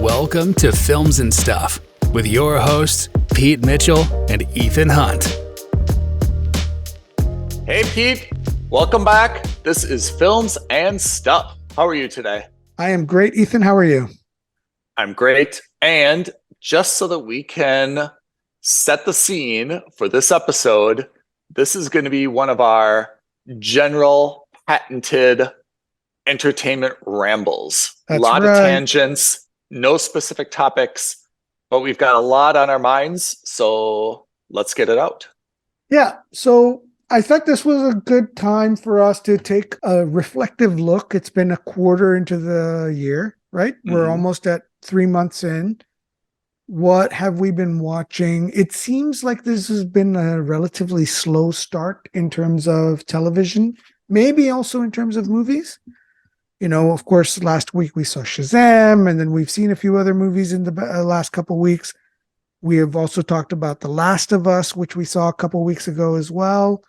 Welcome to Films and Stuff with your hosts, Pete Mitchell and Ethan Hunt. Hey, Pete. Welcome back. This is Films and Stuff. How are you today? I am great. Ethan, how are you? I'm great. And just so that we can set the scene for this episode, this is going to be one of our general patented entertainment rambles. That's a lot right. of tangents, no specific topics, but we've got a lot on our minds, so let's get it out. Yeah, so I thought this was a good time for us to take a reflective look. It's been a quarter into the year, right? We're almost at 3 months in. What have we been watching? It seems like this has been a relatively slow start in terms of television, maybe also in terms of movies. You know, of course, last week we saw Shazam, and then we've seen a few other movies in the last couple of weeks. We have also talked about The Last of Us, which we saw a couple of weeks ago as well.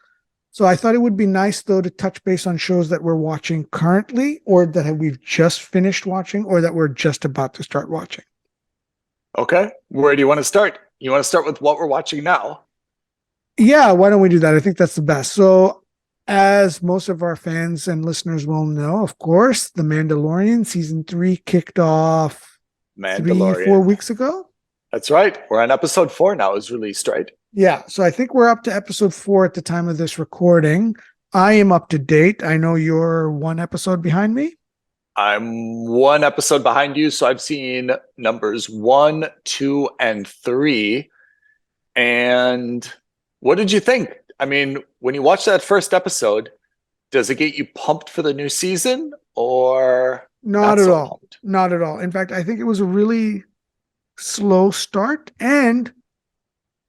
So I thought it would be nice, though, to touch base on shows that we're watching currently, or that we've just finished watching, or that we're just about to start watching. Okay. Where do you want to start? You want to start with what we're watching now? Yeah, why don't we do that? I think that's the best. So, as most of our fans and listeners will know, of course, The Mandalorian Season 3 kicked off 3-4 weeks ago. That's right. We're on episode 4 now. It was released, right? Yeah, so I think we're up to episode 4 at the time of this recording. I am up to date. I know you're one episode behind me. I'm one episode behind you, so I've seen numbers 1, 2, and 3. And what did you think? I mean, when you watch that first episode, does it get you pumped for the new season or not at all? Pumped? Not at all. In fact, I think it was a really slow start, and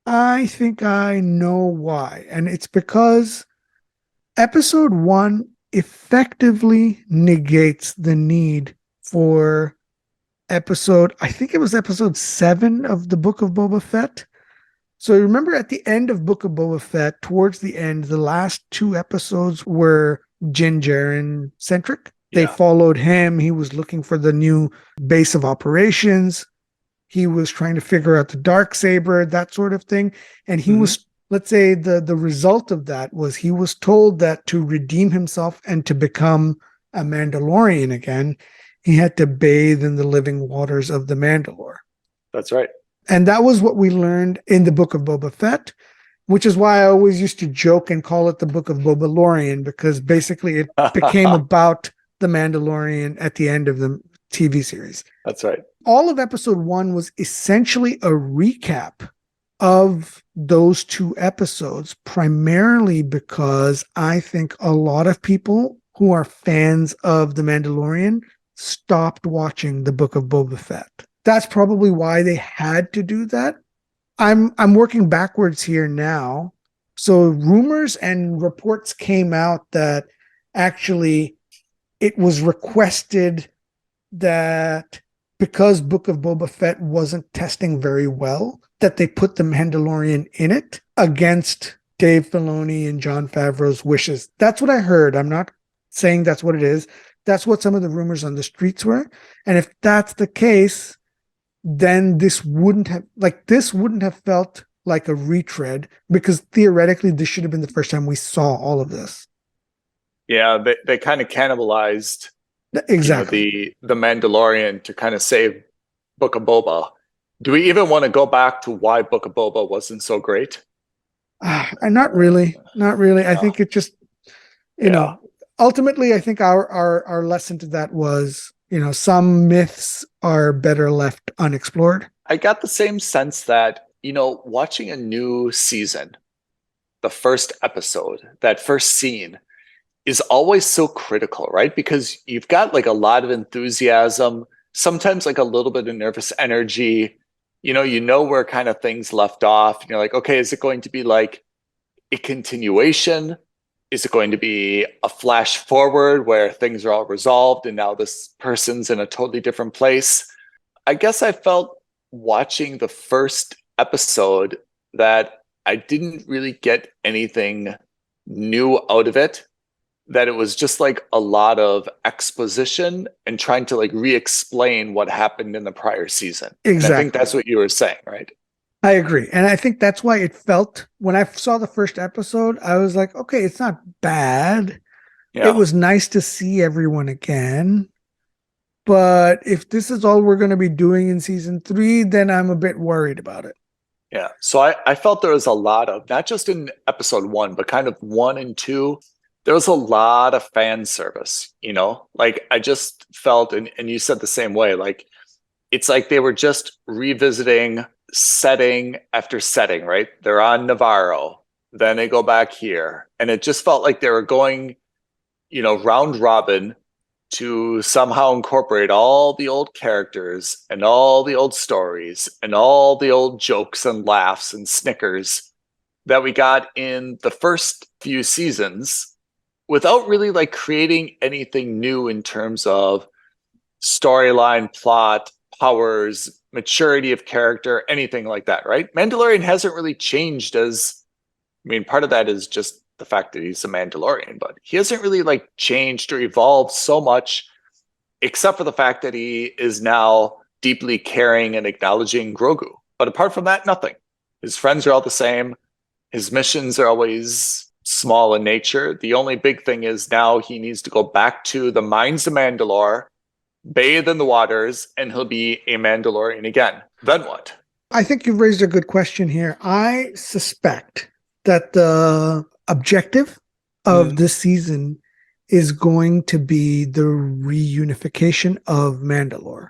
I think I know why. And it's because episode 1 effectively negates the need for I think it was episode 7 of the Book of Boba Fett. So remember at the end of Book of Boba Fett, towards the end, the last 2 episodes were Din Djarin centric. They followed him. He was looking for the new base of operations. He was trying to figure out the Darksaber, that sort of thing. And he was, let's say the result of that was he was told that to redeem himself and to become a Mandalorian again, he had to bathe in the living waters of the Mandalore. That's right. And that was what we learned in the Book of Boba Fett, which is why I always used to joke and call it the Book of Bobalorian, because basically it became about the Mandalorian at the end of the TV series. That's right. All of episode 1 was essentially a recap of those 2 episodes, primarily because I think a lot of people who are fans of The Mandalorian stopped watching the Book of Boba Fett. That's probably why they had to do that. I'm working backwards here now. So rumors and reports came out that actually it was requested that because Book of Boba Fett wasn't testing very well, that they put the Mandalorian in it against Dave Filoni and Jon Favreau's wishes. That's what I heard. I'm not saying that's what it is. That's what some of the rumors on the streets were. And if that's the case, then this wouldn't have felt like a retread, because theoretically this should have been the first time we saw all of this. Yeah, they kind of cannibalized exactly the Mandalorian to kind of save Book of Boba. Do we even want to go back to why Book of Boba wasn't so great? Not really. No. I think it just, you know, ultimately I think our lesson to that was, you know, some myths are better left unexplored. I got the same sense that, you know, watching a new season, the first episode, that first scene is always so critical, right? Because you've got like a lot of enthusiasm, sometimes like a little bit of nervous energy. You know where kind of things left off. And you're like, okay, is it going to be like a continuation? Is it going to be a flash forward where things are all resolved and now this person's in a totally different place? I guess I felt watching the first episode that I didn't really get anything new out of it. that it was just like a lot of exposition and trying to like re-explain what happened in the prior season. And I think Exactly. that's what you were saying, right? I agree. And I think that's why it felt, when I saw the first episode, I was like, okay, it's not bad. Yeah. It was nice to see everyone again. But if this is all we're going to be doing in season 3, then I'm a bit worried about it. Yeah. So I felt there was a lot of, not just in episode 1, but kind of 1 and 2, there was a lot of fan service, you know? Like I just felt, and you said the same way, like it's like they were just revisiting setting after setting, right? They're on Navarro, then they go back here. And it just felt like they were going, you know, round robin to somehow incorporate all the old characters and all the old stories and all the old jokes and laughs and snickers that we got in the first few seasons without really like creating anything new in terms of storyline, plot, powers, maturity of character, anything like that, right? Mandalorian hasn't really changed as, I mean, part of that is just the fact that he's a Mandalorian, but he hasn't really like changed or evolved so much, except for the fact that he is now deeply caring and acknowledging Grogu. But apart from that, nothing. His friends are all the same. His missions are always small in nature. The only big thing is now he needs to go back to the mines of Mandalore, bathe in the waters, and he'll be a Mandalorian again. Then what? I think you've raised a good question here. I suspect that the objective of this season is going to be the reunification of Mandalore.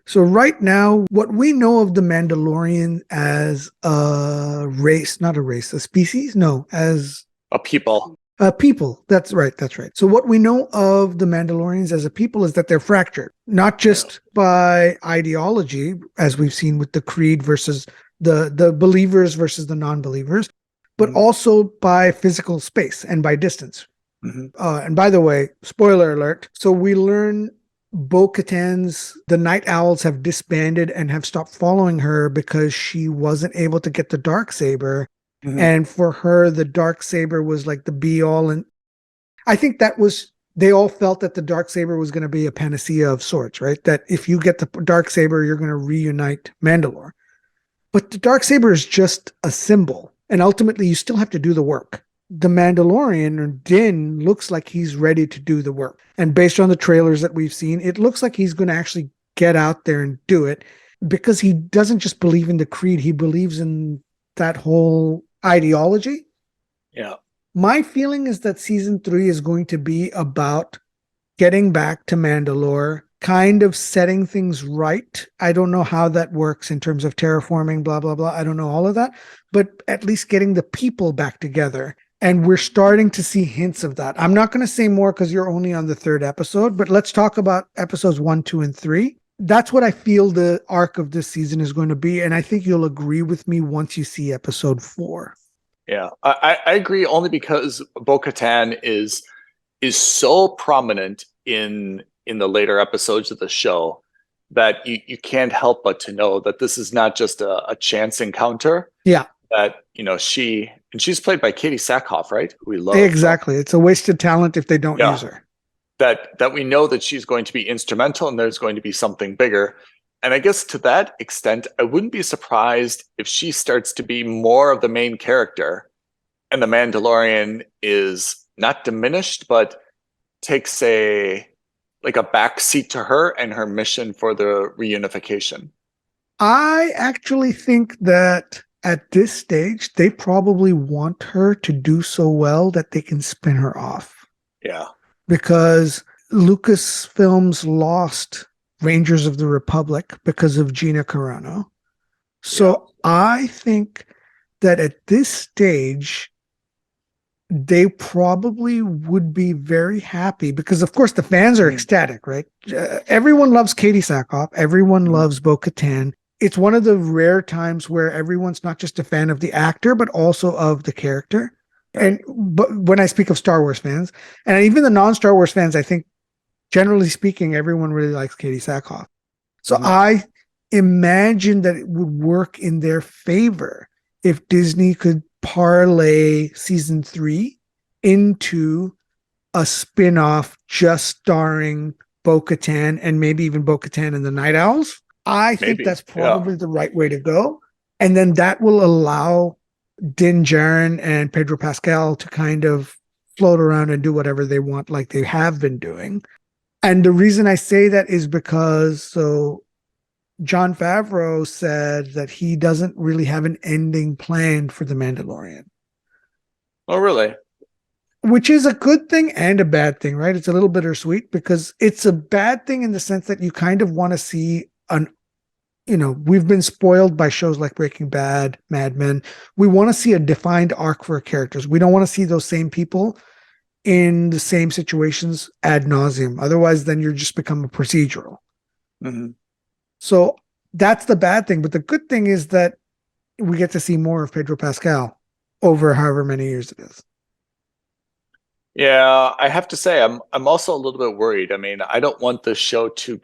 So right now, what we know of the Mandalorian as a race, not a race, a species? No, as A people. people. That's right. That's right. So what we know of the Mandalorians as a people is that they're fractured, not just by ideology, as we've seen with the creed versus the believers versus the non-believers, but also by physical space and by distance. And by the way, spoiler alert. So we learn the Night Owls have disbanded and have stopped following her because she wasn't able to get the Darksaber. And for her, the Darksaber was like the be all. And I think they all felt that the Darksaber was going to be a panacea of sorts, right? That if you get the Darksaber, you're going to reunite Mandalore. But the Darksaber is just a symbol. And ultimately, you still have to do the work. The Mandalorian, or Din, looks like he's ready to do the work. And based on the trailers that we've seen, it looks like he's going to actually get out there and do it, because he doesn't just believe in the creed, he believes in that whole ideology. Yeah. My feeling is that season 3 is going to be about getting back to Mandalore, kind of setting things right. I don't know how that works in terms of terraforming, blah, blah, blah. I don't know all of that, but at least getting the people back together. And we're starting to see hints of that. I'm not going to say more because you're only on the 3rd episode, but let's talk about episodes 1, 2, and 3. That's what I feel the arc of this season is going to be. And I think you'll agree with me once you see episode 4. Yeah, I agree, only because Bo-Katan is so prominent in the later episodes of the show that you can't help but to know that this is not just a chance encounter. Yeah. That, you know, she's played by Katie Sackhoff, right? Who we love. Exactly. It's a wasted talent if they don't use her. That we know that she's going to be instrumental and there's going to be something bigger. And I guess to that extent, I wouldn't be surprised if she starts to be more of the main character and the Mandalorian is not diminished, but takes a back seat to her and her mission for the reunification. I actually think that at this stage, they probably want her to do so well that they can spin her off. Yeah. Because Lucasfilms lost Rangers of the Republic because of Gina Carano. So I think that at this stage, they probably would be very happy because, of course, the fans are ecstatic, right? Everyone loves Katie Sackhoff. Everyone loves Bo-Katan. It's one of the rare times where everyone's not just a fan of the actor, but also of the character. But when I speak of Star Wars fans, and even the non-Star Wars fans, I think, generally speaking, everyone really likes Katie Sackhoff. So I imagine that it would work in their favor if Disney could parlay season 3 into a spin-off just starring Bo-Katan and maybe even Bo-Katan and the Night Owls. I think Maybe. that's probably the right way to go. And then that will allow Din Djarin and Pedro Pascal to kind of float around and do whatever they want, like they have been doing. And the reason I say that is because Jon Favreau said that he doesn't really have an ending planned for The Mandalorian. Oh, really? Which is a good thing and a bad thing, right? It's a little bittersweet because it's a bad thing in the sense that you kind of want to see we've been spoiled by shows like Breaking Bad, Mad Men. We want to see a defined arc for characters. We don't want to see those same people in the same situations ad nauseum. Otherwise, then you're just become a procedural. Mm-hmm. So that's the bad thing. But the good thing is that we get to see more of Pedro Pascal over however many years it is. Yeah, I have to say, I'm also a little bit worried. I mean, I don't want the show to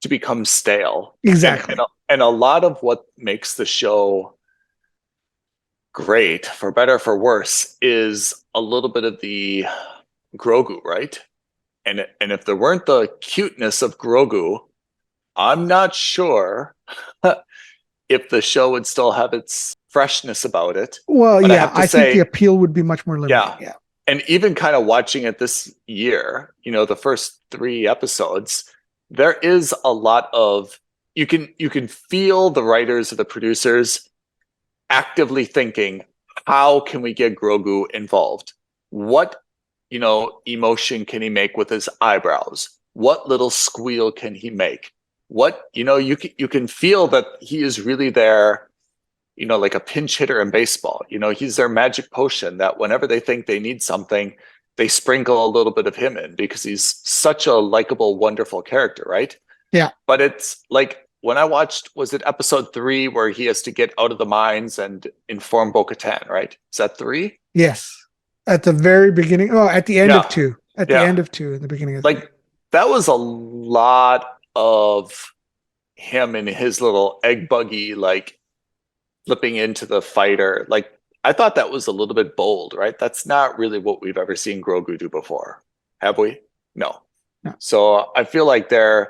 become stale. Exactly. And a lot of what makes the show great, for better or for worse, is a little bit of the Grogu, right? And if there weren't the cuteness of Grogu, I'm not sure if the show would still have its freshness about it. Well, But yeah, I think the appeal would be much more limited. Yeah. And even kind of watching it this year, the first 3 episodes, there is a lot of you can feel the writers or the producers actively thinking, how can we get Grogu involved? What emotion can he make with his eyebrows? What little squeal can he make? What you can feel that he is really there, like a pinch hitter in baseball. He's their magic potion that whenever they think they need something, they sprinkle a little bit of him in because he's such a likable, wonderful character, right? Yeah. But it's like when I watched, was it episode 3 where he has to get out of the mines and inform Bo-Katan, right? Is that 3? Yes. At the very beginning. Oh, at the end of 2. At the end of 2, in the beginning of 3. That was a lot of him and his little egg buggy, flipping into the fighter. I thought that was a little bit bold, right? That's not really what we've ever seen Grogu do before. Have we? No. So I feel like the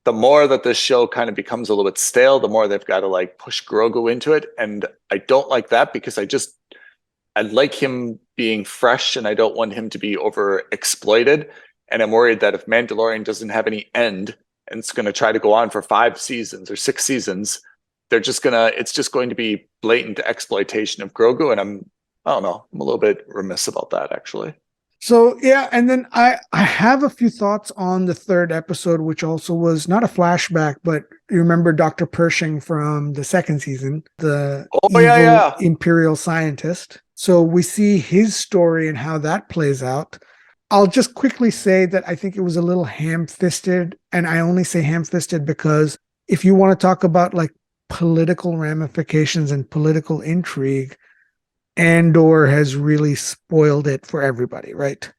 more that this show kind of becomes a little bit stale, the more they've got to push Grogu into it. And I don't like that because I like him being fresh and I don't want him to be over exploited. And I'm worried that if Mandalorian doesn't have any end and it's going to try to go on for 5 seasons or 6 seasons, it's just going to be blatant exploitation of Grogu. And I don't know, I'm a little bit remiss about that, actually. So, yeah. And then I have a few thoughts on the 3rd episode, which also was not a flashback, but you remember Dr. Pershing from the 2nd season, the evil Imperial scientist. So we see his story and how that plays out. I'll just quickly say that I think it was a little ham-fisted. And I only say ham-fisted because if you want to talk about political ramifications and political intrigue, Andor has really spoiled it for everybody, right?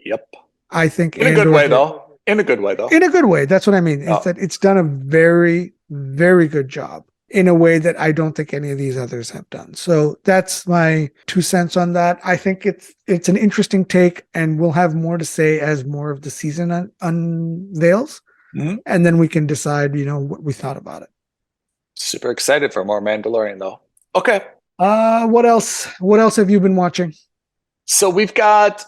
Yep. I think in a good way, though. In a good way. That's what I mean. Is that it's done a very, very good job in a way that I don't think any of these others have done. So that's my 2 cents on that. I think it's an interesting take, and we'll have more to say as more of the season unveils, and then we can decide, what we thought about it. Super excited for more Mandalorian, though. Okay. What else? What else have you been watching? So we've got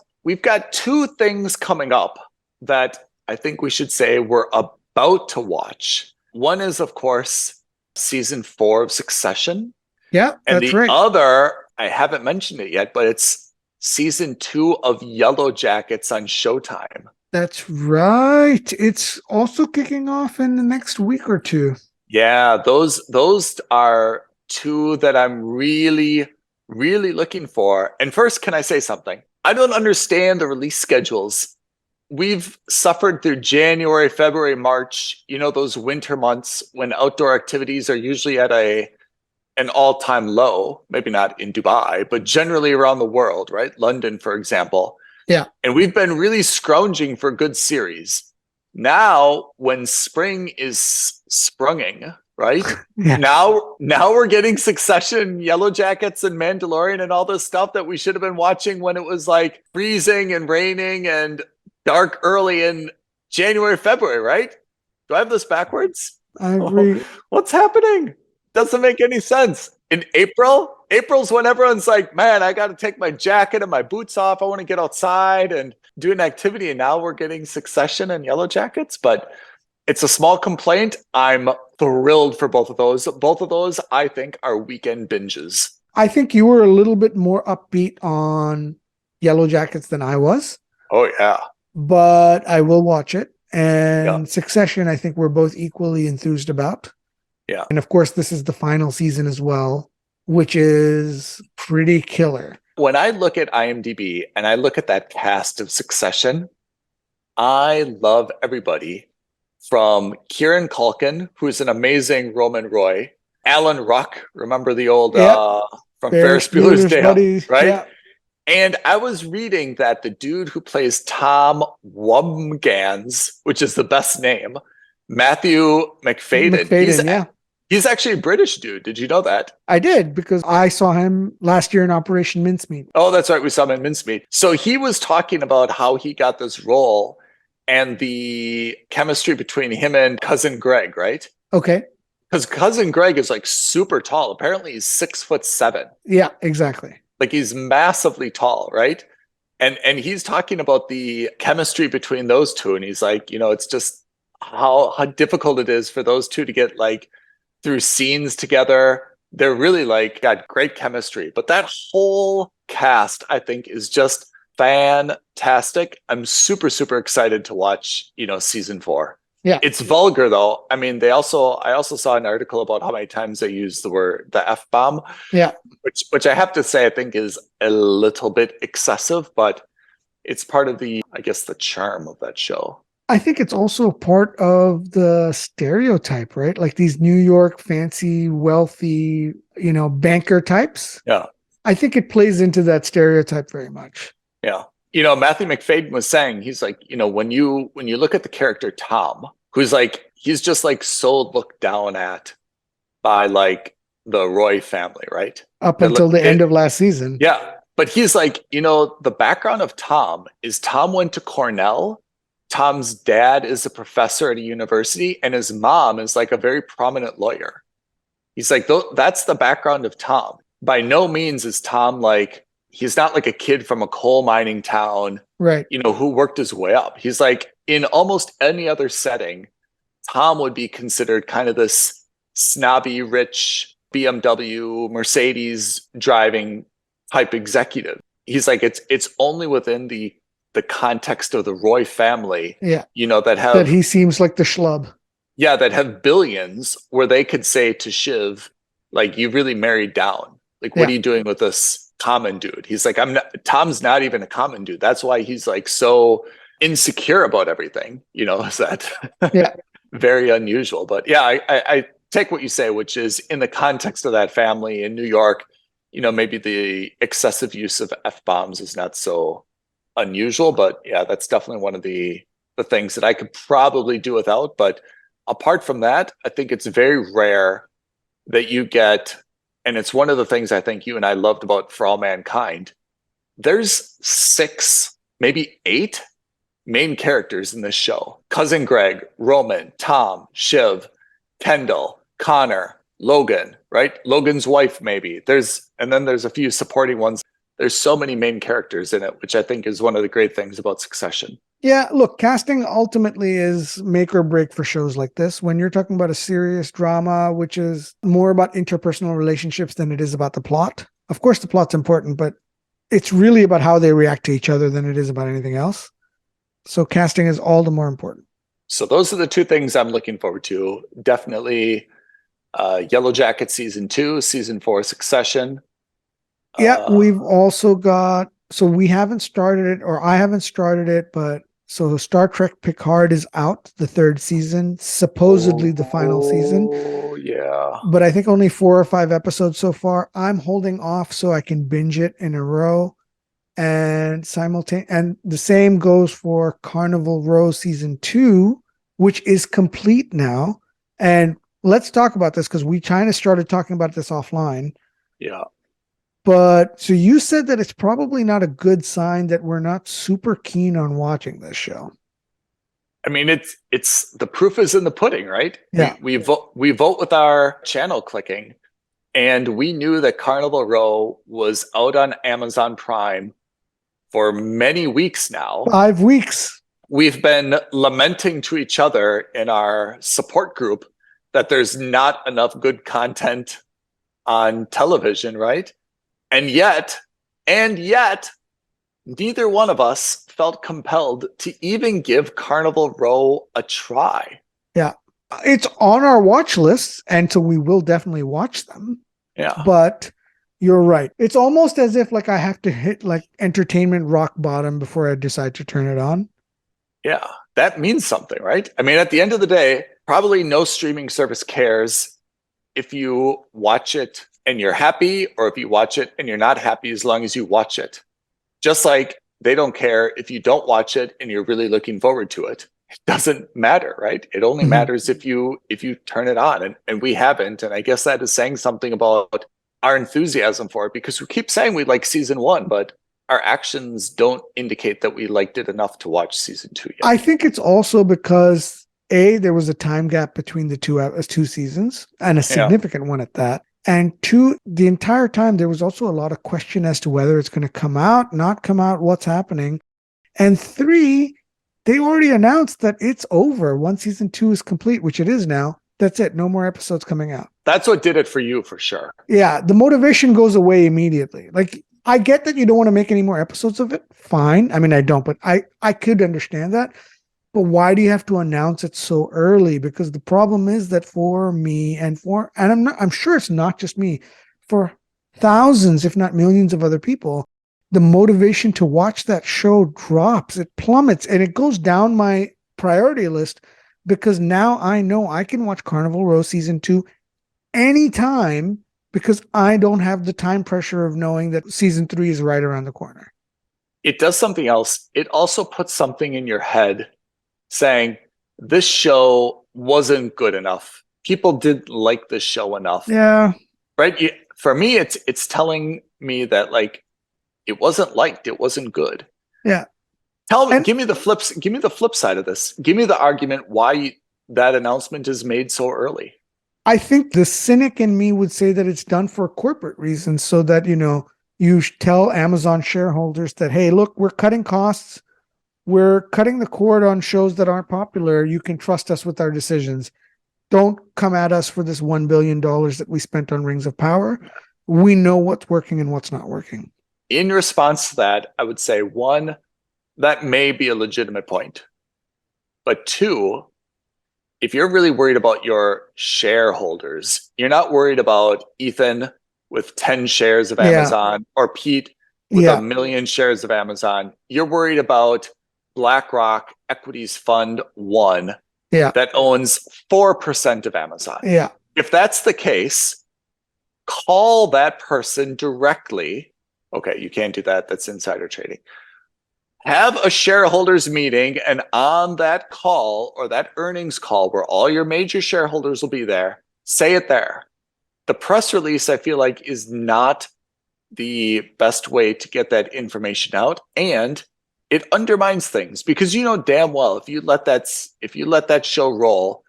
2 things coming up that I think we should say we're about to watch. One is, of course, season 4 of Succession. Yeah, and that's the right. other, I haven't mentioned it yet, but it's season 2 of Yellow Jackets on Showtime. That's right. It's also kicking off in the next week or 2. Yeah, those are 2 that I'm really, really looking for. And first, can I say something? I don't understand the release schedules. We've suffered through January, February, March, those winter months when outdoor activities are usually at an all-time low, maybe not in Dubai, but generally around the world, right? London, for example. Yeah. And we've been really scrounging for good series. Now, when spring is sprunging, right? Yeah. Now we're getting Succession, Yellow Jackets, and Mandalorian and all this stuff that we should have been watching when it was like freezing and raining and dark early in January, February, right? Do I have this backwards? I agree. What's happening? Doesn't make any sense. In April's when everyone's like, man, I got to take my jacket and my boots off. I want to get outside and do an activity. And now we're getting Succession and Yellow Jackets. But it's a small complaint. I'm thrilled for both of those. Both of those, I think, are weekend binges. I think you were a little bit more upbeat on Yellow Jackets than I was. Oh, yeah. But I will watch it. And Yeah. Succession, I think we're both equally enthused about. Yeah. And of course, this is the final season as well, which is pretty killer. When I look at IMDb and I look at that cast of Succession, I love everybody from Kieran Culkin, who's an amazing Roman Roy, Alan Ruck, remember the old from Ferris Bueller's Day Off, right? Yeah. And I was reading that the dude who plays Tom Wumgans, which is the best name, Matthew McFadden, he's actually a British dude. Did you know that? I did, because I saw him last year in Operation Mincemeat. Oh, that's right. We saw him in Mincemeat. So he was talking about how he got this role and the chemistry between him and Cousin Greg, right? Okay. Because Cousin Greg is like super tall. Apparently he's 6'7". Yeah, exactly. Like he's massively tall, right? And he's talking about the chemistry between those two. And he's like, it's just how difficult it is for those two to get like through scenes together. They're really like got great chemistry. But that whole cast, I think, is just fantastic. I'm super, super excited to watch, season 4. Yeah. It's vulgar though. I mean, I also saw an article about how many times they use the F-bomb. Yeah. Which I have to say I think is a little bit excessive, but it's part of the charm of that show. I think it's also part of the stereotype, right? Like these New York fancy, wealthy, banker types. Yeah. I think it plays into that stereotype very much. Yeah. Matthew McFadden was saying, he's like, when you look at the character Tom, who's like, he's just like so looked down at by like the Roy family, right? Up until the end of last season. Yeah. But he's like, the background of Tom is Tom went to Cornell. Tom's dad is a professor at a university and his mom is like a very prominent lawyer. He's like, that's the background of Tom. By no means is Tom like, he's not like a kid from a coal mining town, right? Who worked his way up. He's like, in almost any other setting, Tom would be considered kind of this snobby, rich BMW, Mercedes driving type executive. He's like, it's only within the context of the Roy family, that he seems like the schlub. Yeah, that have billions where they could say to Shiv, like, you really married down. Like, what are you doing with this common dude? He's like, Tom's not even a common dude. That's why he's like so insecure about everything, is that very unusual. But yeah, I take what you say, which is in the context of that family in New York, maybe the excessive use of F-bombs is not so unusual, but yeah, that's definitely one of the things that I could probably do without. But apart from that, I think it's very rare that you get, and it's one of the things I think you and I loved about For All Mankind. There's 6, maybe 8 main characters in this show. Cousin Greg, Roman, Tom, Shiv, Kendall, Connor, Logan, right? Logan's wife, maybe. And then there's a few supporting ones. There's so many main characters in it, which I think is one of the great things about Succession. Yeah, look, casting ultimately is make or break for shows like this. When you're talking about a serious drama, which is more about interpersonal relationships than it is about the plot. Of course, the plot's important, but it's really about how they react to each other than it is about anything else. So casting is all the more important. So those are the 2 things I'm looking forward to. Definitely Yellow Jacket Season 2, Season 4 Succession. Yeah, we've also got, so we haven't started it, or I haven't started it, but so Star Trek Picard is out, the 3rd season, supposedly the final season. Oh, yeah. But I think only 4 or 5 episodes so far. I'm holding off so I can binge it in a row and and the same goes for Carnival Row Season 2, which is complete now. And let's talk about this because we kind of started talking about this offline. Yeah. But so you said that it's probably not a good sign that we're not super keen on watching this show. I mean, it's the proof is in the pudding, right? Yeah. We vote with our channel clicking, and we knew that Carnival Row was out on Amazon Prime for many weeks now. 5 weeks. We've been lamenting to each other in our support group that there's not enough good content on television, right? And yet, neither one of us felt compelled to even give Carnival Row a try. Yeah. It's on our watch list, and so we will definitely watch them. Yeah. But you're right. It's almost as if like I have to hit like entertainment rock bottom before I decide to turn it on. Yeah. That means something, right? I mean, at the end of the day, probably no streaming service cares if you watch it and you're happy, or if you watch it and you're not happy, as long as you watch it. Just like they don't care if you don't watch it and you're really looking forward to it. It doesn't matter, right? It only matters if you turn it on, and we haven't. And I guess that is saying something about our enthusiasm for it, because we keep saying we like season 1, but our actions don't indicate that we liked it enough to watch season 2 yet. I think it's also because there was a time gap between the two seasons, and a significant one at that. And 2, the entire time there was also a lot of question as to whether it's going to come out, not come out, what's happening. And 3, they already announced that it's over. Once season 2 is complete, which it is now, that's it. No more episodes coming out. That's what did it for you, for sure. Yeah, the motivation goes away immediately. Like, I get that you don't want to make any more episodes of it. Fine. I mean, I don't, but I could understand that. But why do you have to announce it so early? Because the problem is that for me and I'm sure it's not just me, for thousands, if not millions of other people, the motivation to watch that show drops, it plummets, and it goes down my priority list, because now I know I can watch Carnival Row season 2 anytime, because I don't have the time pressure of knowing that season 3 is right around the corner. It does something else. It also puts something in your head saying, this show wasn't good enough. People didn't like this show enough. Yeah. Right? For me, it's telling me that, like, it wasn't liked. It wasn't good. Yeah. Give me the flip side of this. Give me the argument why that announcement is made so early. I think the cynic in me would say that it's done for corporate reasons, so that, you tell Amazon shareholders that, hey, look, we're cutting costs. We're cutting the cord on shows that aren't popular. You can trust us with our decisions. Don't come at us for this $1 billion that we spent on Rings of Power. We know what's working and what's not working. In response to that, I would say, 1, that may be a legitimate point. But 2, if you're really worried about your shareholders, you're not worried about Ethan with 10 shares of Amazon or Pete with 1 million shares of Amazon. You're worried about BlackRock Equities Fund 1 that owns 4% of Amazon. Yeah. If that's the case, call that person directly. Okay, you can't do that. That's insider trading. Have a shareholders meeting, and on that call, or that earnings call where all your major shareholders will be there, say it there. The press release, I feel like, is not the best way to get that information out, and it undermines things, because you know damn well if you let that show roll,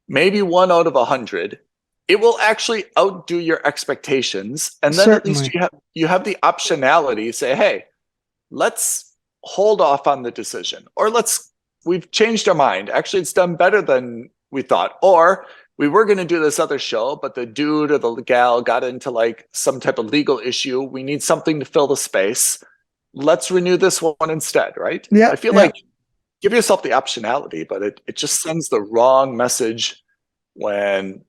maybe 1 out of 100, it will actually outdo your expectations, and then at least you have the optionality to say, hey, let's hold off on the decision, or we've changed our mind. Actually, it's done better than we thought, or we were going to do this other show, but the dude or the gal got into like some type of legal issue. We need something to fill the space. Let's renew this one instead, right? Yeah. I feel like give yourself the optionality, but it just sends the wrong message when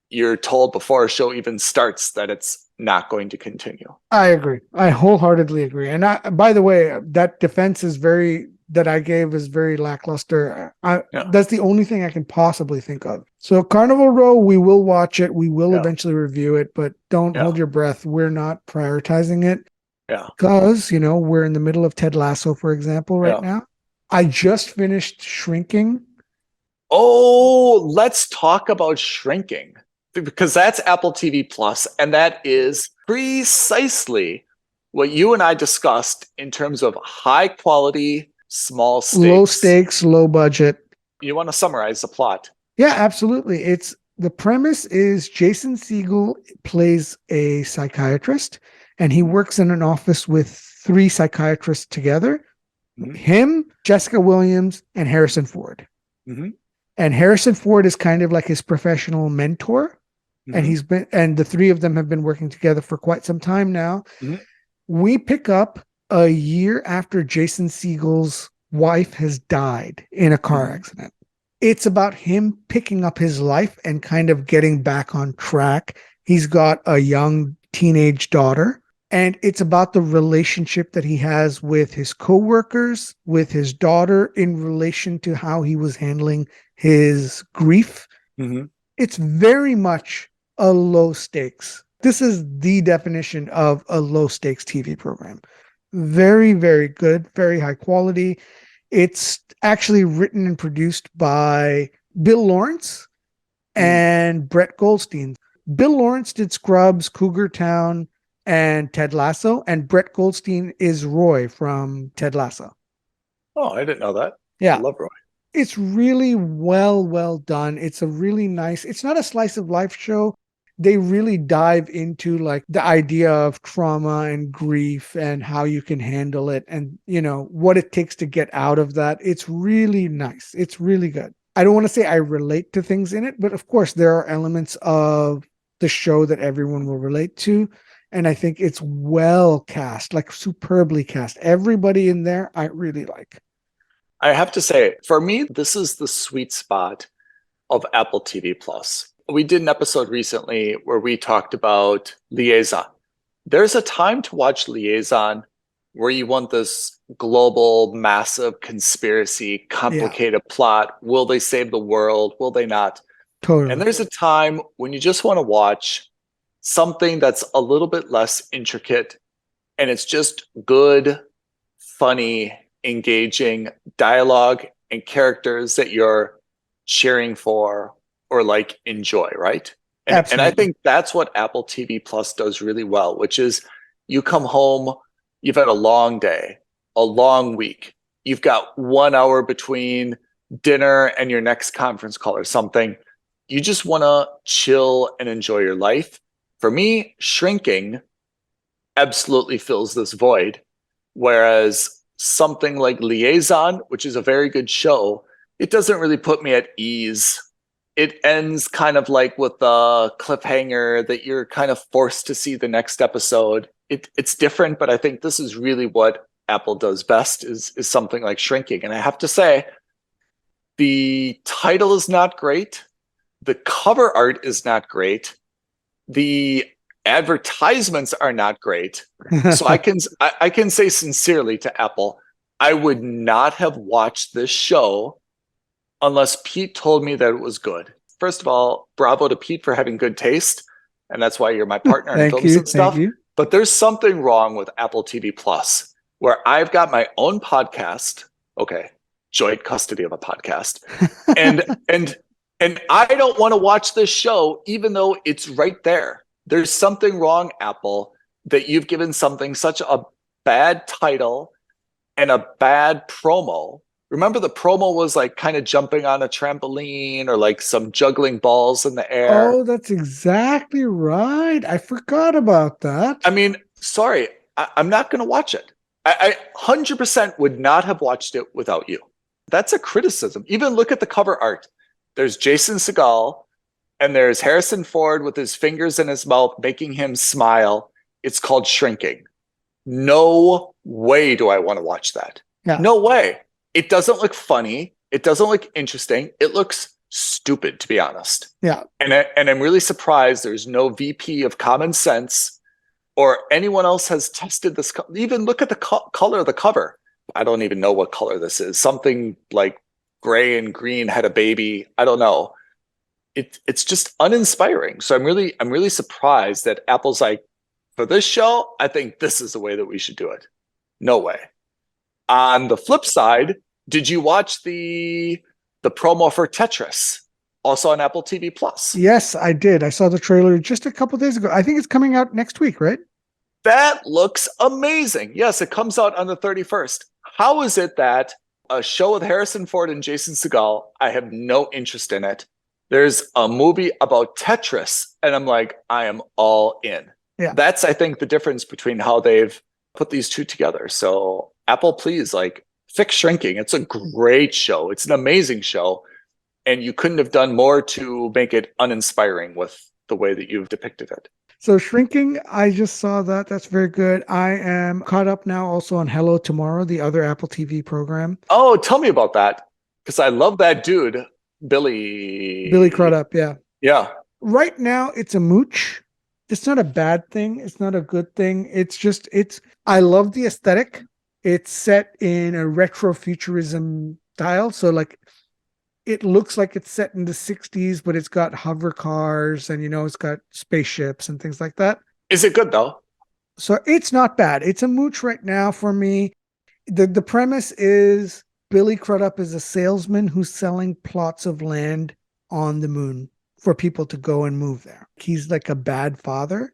you're told before a show even starts that it's not going to continue. I agree. I wholeheartedly agree. And by the way, that defense that I gave is very lackluster. That's the only thing I can possibly think of. So Carnival Row, we will watch it. We will eventually review it, but don't hold your breath. We're not prioritizing it. Yeah. Because, we're in the middle of Ted Lasso, for example, right now. I just finished Shrinking. Oh, let's talk about Shrinking, because that's Apple TV Plus, and that is precisely what you and I discussed in terms of high quality, small stakes. Low stakes, low budget. You want to summarize the plot? Yeah, absolutely. It's the premise is Jason Segel plays a psychiatrist, and he works in an office with three psychiatrists together. Mhm. Him, Jessica Williams, and Harrison Ford. Mhm. And Harrison Ford is kind of like his professional mentor. And the three of them have been working together for quite some time now. Mhm. We pick up a year after Jason Segel's wife has died in a car accident. It's about him picking up his life and kind of getting back on track. He's got a young teenage daughter, and it's about the relationship that he has with his coworkers, with his daughter, in relation to how he was handling his grief. It's very much a low stakes. This is the definition of a low stakes TV program. Very, very good, very high quality. It's actually written and produced by Bill Lawrence and Brett Goldstein. Bill Lawrence did Scrubs, Cougar Town, and Ted Lasso, and Brett Goldstein is Roy from Ted Lasso. Oh, I didn't know that. Yeah. I love Roy. It's really well done. It's a really nice, it's not a slice of life show. They really dive into like the idea of trauma and grief and how you can handle it and, you know, what it takes to get out of that. It's really nice. It's really good. I don't want to say I relate to things in it, but of course there are elements of the show that everyone will relate to. And I think it's well cast, like superbly cast. Everybody in there, I really like. I have to say, for me, this is the sweet spot of Apple TV Plus. We did an episode recently where we talked about Liaison. There's a time to watch Liaison where you want this global, massive conspiracy, complicated plot. Will they save the world? Will they not? Totally. And there's a time when you just want to watch something that's a little bit less intricate and it's just good, funny, engaging dialogue and characters that you're cheering for or like enjoy, right? And I think that's what Apple TV Plus does really well, which is you come home, you've had a long day, a long week. You've got 1 hour between dinner and your next conference call or something. You just want to chill and enjoy your life. For me, Shrinking absolutely fills this void. Whereas something like Liaison, which is a very good show, it doesn't really put me at ease. It ends kind of like with a cliffhanger that you're kind of forced to see the next episode. It's different, but I think this is really what Apple does best is something like Shrinking. And I have to say, the title is not great. The cover art is not great. The advertisements are not great. So I can say sincerely to Apple, I would not have watched this show unless Pete told me that it was good. First of all, bravo to Pete for having good taste. And that's why you're my partner in films and stuff. But there's something wrong with Apple TV Plus where I've got my own podcast. Okay. Joint custody of a podcast. And I don't want to watch this show, even though it's right there. There's something wrong, Apple, that you've given something such a bad title and a bad promo. Remember the promo was like kind of jumping on a trampoline or like some juggling balls in the air. Oh, that's exactly right. I forgot about that. I mean, sorry, I'm not going to watch it. I 100% would not have watched it without you. That's a criticism. Even look at the cover art. There's Jason Segel and there's Harrison Ford with his fingers in his mouth, making him smile. It's called Shrinking. No way do I want to watch that. Yeah. No way. It doesn't look funny. It doesn't look interesting. It looks stupid, to be honest. Yeah. And I'm really surprised there's no VP of common sense or anyone else has tested this. Even look at the color of the cover. I don't even know what color this is. Something like gray and green had a baby. I don't know. It's just uninspiring. So I'm really surprised that Apple's like, for this show, I think this is the way that we should do it. No way. On the flip side, did you watch the the promo for Tetris, also on Apple TV Plus. Yes, I did. I saw the trailer just a couple days ago. I think it's coming out next week, right? That looks amazing. Yes, it comes out on the 31st. How is it that a show with Harrison Ford and Jason Segel, I have no interest in it? There's a movie about Tetris, and I'm like, I am all in. Yeah. That's, I think, the difference between how they've put these two together. So Apple, please, like, fix Shrinking. It's a great show. It's an amazing show. And you couldn't have done more to make it uninspiring with the way that you've depicted it. So Shrinking, I just saw that. That's very good. I am caught up now also on Hello Tomorrow, the other Apple TV program. Oh, tell me about that. Because I love that dude, Billy Crudup, yeah. Yeah. Right now, it's a mooch. It's not a bad thing. It's not a good thing. I love the aesthetic. It's set in a retro futurism style. So like, it looks like it's set in the 60s, but it's got hover cars and, it's got spaceships and things like that. Is it good though? So it's not bad. It's a mooch right now for me. The premise is Billy Crudup is a salesman who's selling plots of land on the moon for people to go and move there. He's like a bad father,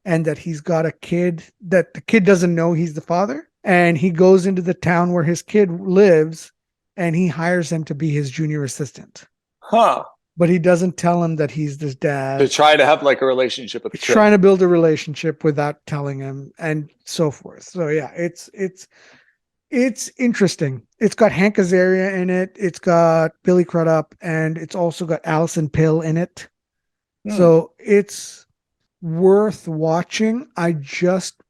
and that he's got a kid that the kid doesn't know he's the father. And he goes into the town where his kid lives and he hires him to be his junior assistant. Huh. But he doesn't tell him that he's this dad. To try to have like a relationship with the kid. Trying to build a relationship without telling him and so forth. So yeah, it's interesting. It's got Hank Azaria in it. It's got Billy Crudup, and it's also got Alison Pill in it. So it's worth watching. I just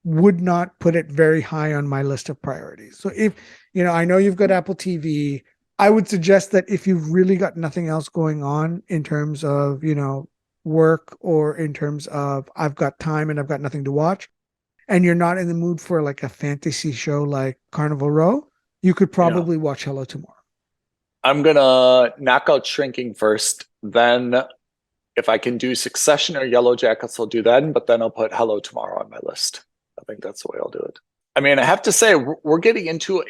would not put it very high on my list of priorities. So if, I know you've got Apple TV, I would suggest that if you've really got nothing else going on in terms of, work, or in terms of I've got time and I've got nothing to watch, and you're not in the mood for like a fantasy show like Carnival Row, you could probably watch Hello Tomorrow. I'm going to knock out Shrinking first. Then if I can do Succession or Yellow Jackets, I'll do that. But then I'll put Hello Tomorrow on my list. I think that's the way I'll do it. I mean, I have to say, we're getting into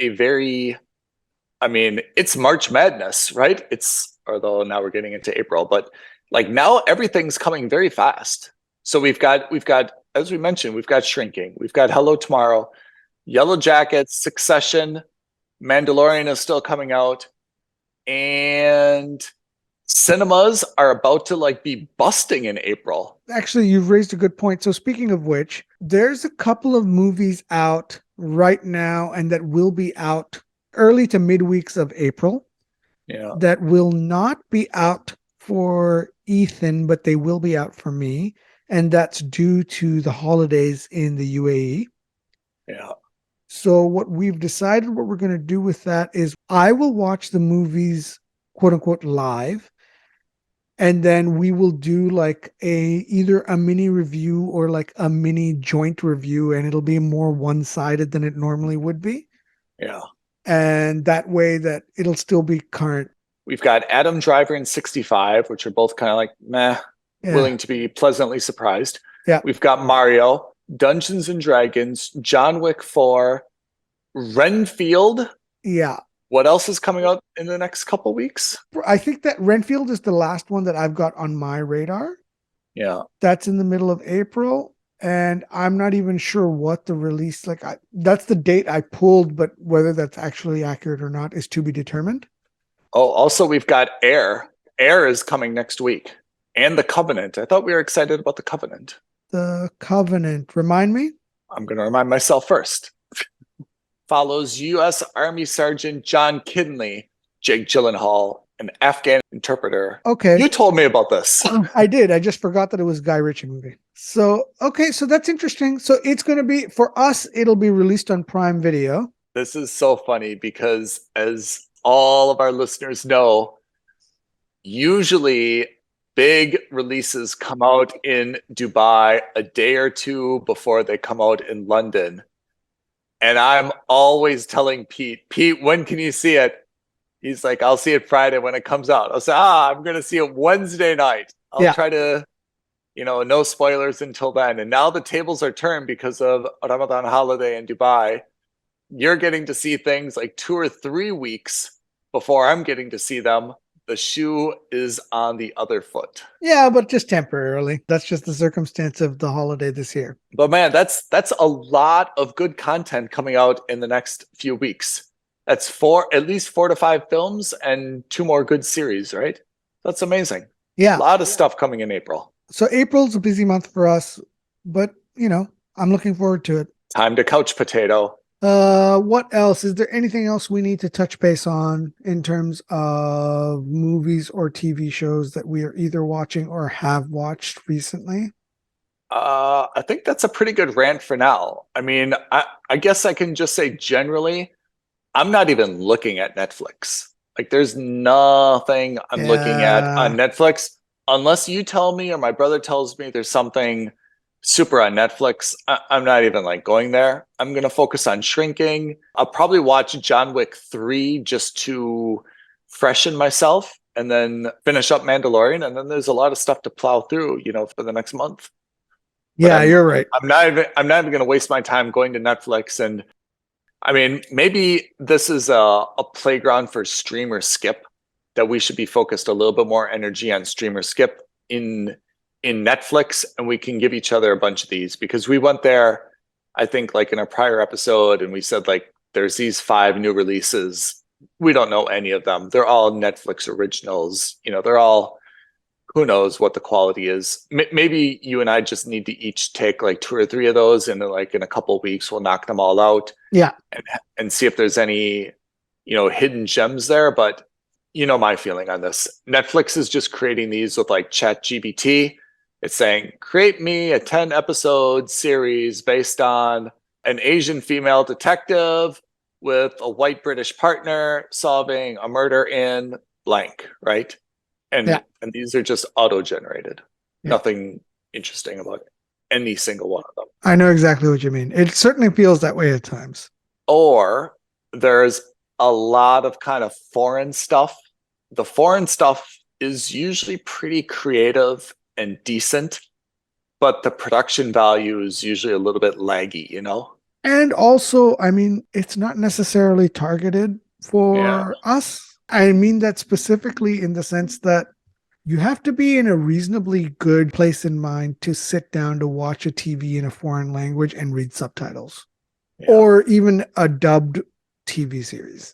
it's March Madness, right? Although now we're getting into April, but like now everything's coming very fast. So we've got, as we mentioned, we've got Shrinking, we've got Hello Tomorrow, Yellow Jackets, Succession, Mandalorian is still coming out, and cinemas are about to be busting in April. Actually, you've raised a good point. So speaking of which, there's a couple of movies out right now and that will be out early to midweeks of April. Yeah. That will not be out for Ethan, but they will be out for me. And that's due to the holidays in the UAE. Yeah. So what we've decided what we're going to do with that is I will watch the movies, quote unquote, live. And then we will do either a mini review or like a mini joint review, and it'll be more one-sided than it normally would be. Yeah. And that way that it'll still be current. We've got Adam Driver and 65, which are both kind of like meh, willing to be pleasantly surprised. Yeah. We've got Mario, Dungeons and Dragons, John Wick 4, Renfield. Yeah. What else is coming out in the next couple weeks? I think that Renfield is the last one that I've got on my radar. Yeah. That's in the middle of April. And I'm not even sure what the release, that's the date I pulled, but whether that's actually accurate or not is to be determined. Oh, also we've got Air. Air is coming next week. And The Covenant. I thought we were excited about The Covenant. The Covenant. Remind me? I'm going to remind myself first. Follows U.S. Army Sergeant John Kinley, Jake Gyllenhaal, an Afghan interpreter. Okay. You told me about this. I did. I just forgot that it was a Guy Ritchie movie. So, okay. So that's interesting. So it's going to be, for us, it'll be released on Prime Video. This is so funny because, as all of our listeners know, usually big releases come out in Dubai a day or two before they come out in London. And I'm always telling Pete, when can you see it? He's like, I'll see it Friday when it comes out. I'll say, I'm going to see it Wednesday night. I'll try to, no spoilers until then. And now the tables are turned because of Ramadan holiday in Dubai. You're getting to see things like 2 or 3 weeks before I'm getting to see them, the shoe is on the other foot. Yeah, but just temporarily. That's just the circumstance of the holiday this year. But man, that's a lot of good content coming out in the next few weeks. That's at least 4 to 5 films and 2 more good series, right? That's amazing. Yeah. A lot of stuff coming in April. So April's a busy month for us, but I'm looking forward to it. Time to couch potato. What else? Is there anything else we need to touch base on in terms of movies or TV shows that we are either watching or have watched recently? I think that's a pretty good rant for now. I mean, I guess I can just say generally, I'm not even looking at Netflix. Like, there's nothing I'm looking at on Netflix unless you tell me or my brother tells me there's something super on Netflix. I'm not even like going there. I'm going to focus on shrinking. I'll probably watch John Wick 3 just to freshen myself and then finish up Mandalorian. And then there's a lot of stuff to plow through, for the next month. Yeah, you're right. I'm not even going to waste my time going to Netflix. And I mean, maybe this is a playground for streamer skip, that we should be focused a little bit more energy on streamer skip in Netflix, and we can give each other a bunch of these, because we went there, I think, like in a prior episode, and we said like there's these 5 new releases. We don't know any of them. They're all Netflix originals. They're all, who knows what the quality is. Maybe you and I just need to each take like 2 or 3 of those, and like in a couple of weeks we'll knock them all out. Yeah. And see if there's any, hidden gems there. But my feeling on this. Netflix is just creating these with like ChatGPT. It's saying, create me a 10-episode series based on an Asian female detective with a white British partner solving a murder in blank, right? And these are just auto-generated. Yeah. Nothing interesting about any single one of them. I know exactly what you mean. It certainly feels that way at times. Or there's a lot of kind of foreign stuff. The foreign stuff is usually pretty creative and decent, but the production value is usually a little bit laggy, And also, I mean, it's not necessarily targeted for us. I mean that specifically in the sense that you have to be in a reasonably good place in mind to sit down to watch a TV in a foreign language and read subtitles, or even a dubbed TV series.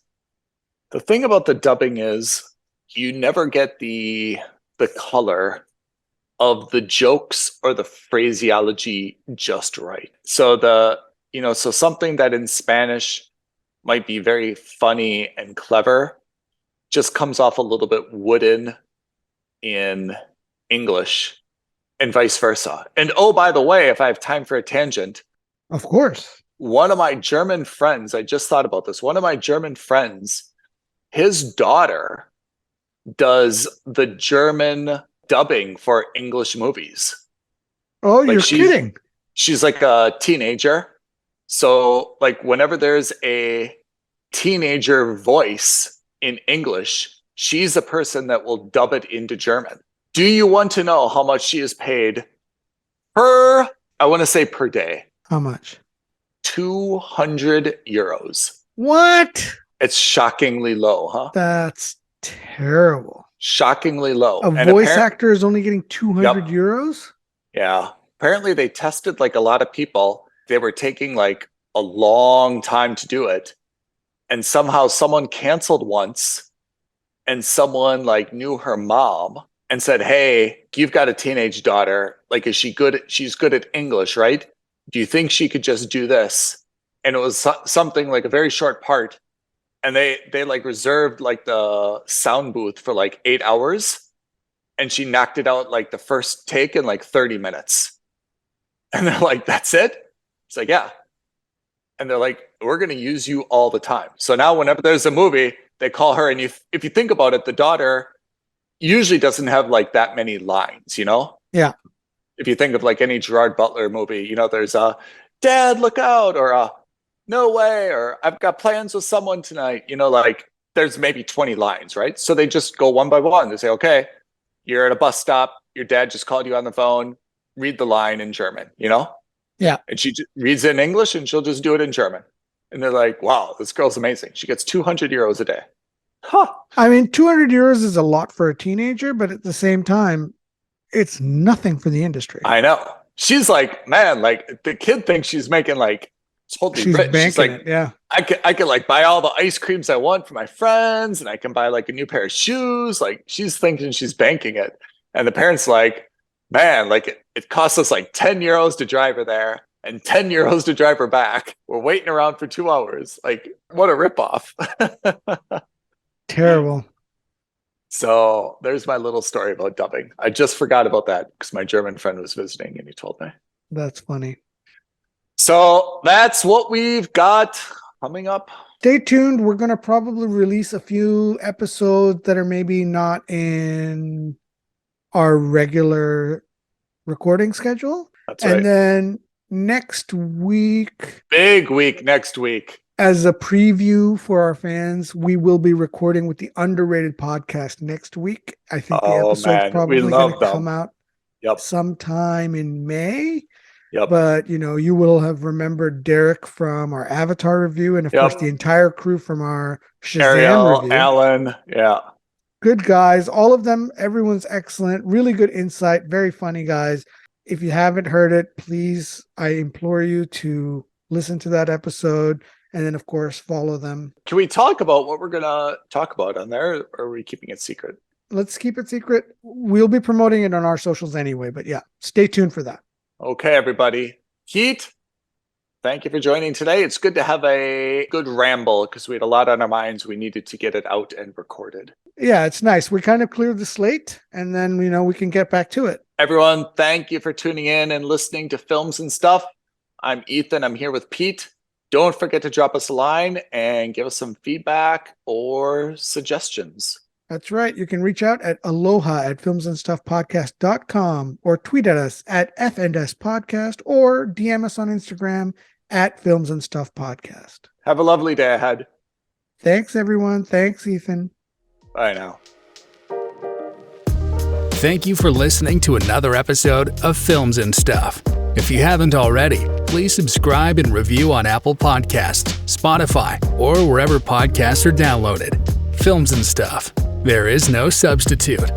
The thing about the dubbing is you never get the color of the jokes or the phraseology just right. So so something that in Spanish might be very funny and clever just comes off a little bit wooden in English, and vice versa. And oh, by the way, if I have time for a tangent, of course, one of my German friends, I just thought about this. One of my German friends, his daughter does the German dubbing for English movies. Oh, like, you're kidding. She's like a teenager. So like whenever there's a teenager voice in English, she's the person that will dub it into German. Do you want to know how much she is paid per day? How much? 200 euros. What? It's shockingly low, huh? That's terrible. Shockingly low. A voice actor is only getting 200 euros? Yeah. Apparently they tested like a lot of people. They were taking like a long time to do it. And somehow someone canceled once, and someone like knew her mom and said, hey, you've got a teenage daughter. Like, is she good? She's good at English, right? Do you think she could just do this? And it was something like a very short part. And they like reserved like the sound booth for like 8 hours. And she knocked it out like the first take in like 30 minutes. And they're like, that's it? It's like, yeah. And they're like, we're going to use you all the time. So now whenever there's a movie, they call her. And if you think about it, the daughter usually doesn't have like that many lines, Yeah. If you think of like any Gerard Butler movie, there's a dad, look out, or a no way, or I've got plans with someone tonight, like there's maybe 20 lines, right? So they just go one by one. They say, okay, you're at a bus stop. Your dad just called you on the phone. Read the line in German, Yeah. And she reads it in English and she'll just do it in German. And they're like, wow, this girl's amazing. She gets 200 euros a day. Huh. I mean, 200 euros is a lot for a teenager, but at the same time, it's nothing for the industry. I know. She's like, man, like the kid thinks she's making like totally She's rich. She's banking like, it, yeah. I could like buy all the ice creams I want for my friends, and I can buy like a new pair of shoes. Like she's thinking she's banking it. And the parents like, man, like it costs us like 10 euros to drive her there and 10 euros to drive her back. We're waiting around for 2 hours. Like, what a ripoff. Terrible. So there's my little story about dubbing. I just forgot about that because my German friend was visiting and he told me. That's funny. So that's what we've got coming up. Stay tuned. We're going to probably release a few episodes that are maybe not in our regular recording schedule. That's right. And then next week, big week next week. As a preview for our fans, we will be recording with the Underrated podcast next week. I think the episode's probably going to come out sometime in May. Yep. But, you will have remembered Derek from our Avatar review and, of course, the entire crew from our Shazam review. Alan, yeah. Good guys. All of them. Everyone's excellent. Really good insight. Very funny guys. If you haven't heard it, please, I implore you to listen to that episode. And then, of course, follow them. Can we talk about what we're going to talk about on there, or are we keeping it secret? Let's keep it secret. We'll be promoting it on our socials anyway, but yeah, stay tuned for that. Okay, everybody. Heat, thank you for joining today. It's good to have a good ramble because we had a lot on our minds. We needed to get it out and recorded. Yeah, it's nice. We kind of cleared the slate, and then, we can get back to it. Everyone, thank you for tuning in and listening to Films and Stuff. I'm Ethan. I'm here with Pete. Don't forget to drop us a line and give us some feedback or suggestions. That's right. You can reach out at aloha@filmsandstuffpodcast.com or tweet at us at FNSpodcast or DM us on Instagram at Films and Stuff Podcast. Have a lovely day ahead. Thanks, everyone. Thanks, Ethan. Bye now. Thank you for listening to another episode of Films and Stuff. If you haven't already, please subscribe and review on Apple Podcasts, Spotify, or wherever podcasts are downloaded. Films and Stuff. There is no substitute.